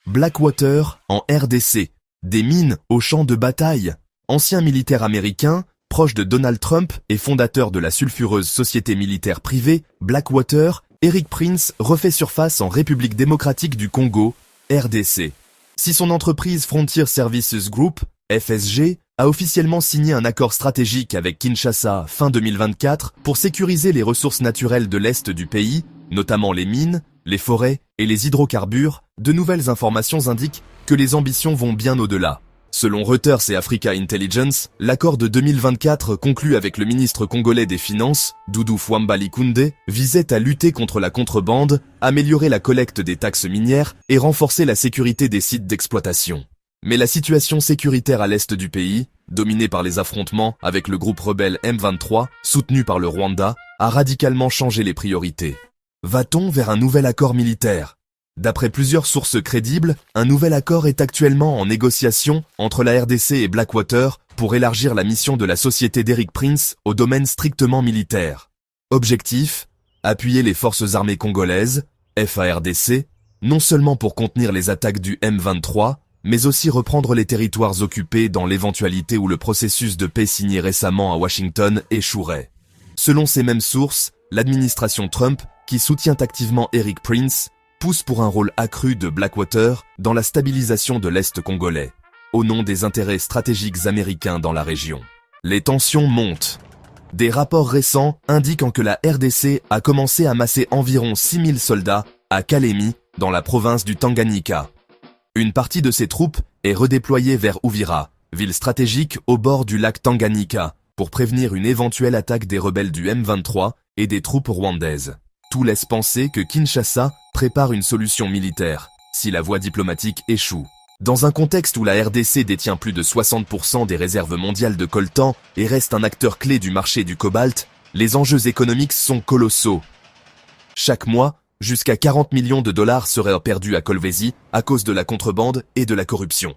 Blackwater, en RDC. Des mines au champ de bataille. Ancien militaire américain, proche de Donald Trump et fondateur de la sulfureuse société militaire privée, Blackwater, Erik Prince refait surface en République démocratique du Congo, RDC. Si son entreprise Frontier Services Group, FSG, a officiellement signé un accord stratégique avec Kinshasa fin 2024 pour sécuriser les ressources naturelles de l'Est du pays, notamment les mines, les forêts et les hydrocarbures, de nouvelles informations indiquent que les ambitions vont bien au-delà. Selon Reuters et Africa Intelligence, l'accord de 2024 conclu avec le ministre congolais des Finances, Doudou Fwamba Koundé, visait à lutter contre la contrebande, améliorer la collecte des taxes minières et renforcer la sécurité des sites d'exploitation. Mais la situation sécuritaire à l'est du pays, dominée par les affrontements avec le groupe rebelle M23, soutenu par le Rwanda, a radicalement changé les priorités. Va-t-on vers un nouvel accord militaire ? D'après plusieurs sources crédibles, un nouvel accord est actuellement en négociation entre la RDC et Blackwater pour élargir la mission de la société d'Erik Prince au domaine strictement militaire. Objectif : appuyer les forces armées congolaises, FARDC, non seulement pour contenir les attaques du M23, mais aussi reprendre les territoires occupés dans l'éventualité où le processus de paix signé récemment à Washington échouerait. Selon ces mêmes sources, l'administration Trump, qui soutient activement Erik Prince, pousse pour un rôle accru de Blackwater dans la stabilisation de l'Est congolais, au nom des intérêts stratégiques américains dans la région. Les tensions montent. Des rapports récents indiquant que la RDC a commencé à masser environ 6000 soldats à Kalemi, dans la province du Tanganyika. Une partie de ces troupes est redéployée vers Uvira, ville stratégique au bord du lac Tanganyika, pour prévenir une éventuelle attaque des rebelles du M23 et des troupes rwandaises. Tout laisse penser que Kinshasa prépare une solution militaire, si la voie diplomatique échoue. Dans un contexte où la RDC détient plus de 60% des réserves mondiales de coltan et reste un acteur clé du marché du cobalt, les enjeux économiques sont colossaux. Chaque mois, jusqu'à 40 millions de dollars seraient perdus à Kolwezi à cause de la contrebande et de la corruption.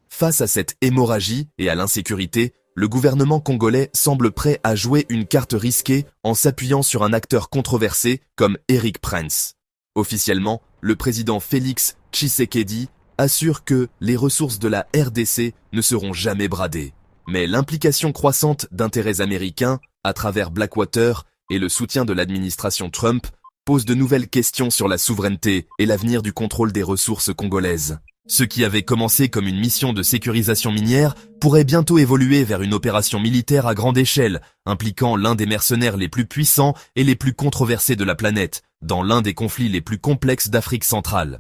Face à cette hémorragie et à l'insécurité, le gouvernement congolais semble prêt à jouer une carte risquée en s'appuyant sur un acteur controversé comme Erik Prince. Officiellement, le président Félix Tshisekedi assure que les ressources de la RDC ne seront jamais bradées. Mais l'implication croissante d'intérêts américains, à travers Blackwater et le soutien de l'administration Trump, pose de nouvelles questions sur la souveraineté et l'avenir du contrôle des ressources congolaises. Ce qui avait commencé comme une mission de sécurisation minière pourrait bientôt évoluer vers une opération militaire à grande échelle, impliquant l'un des mercenaires les plus puissants et les plus controversés de la planète, dans l'un des conflits les plus complexes d'Afrique centrale.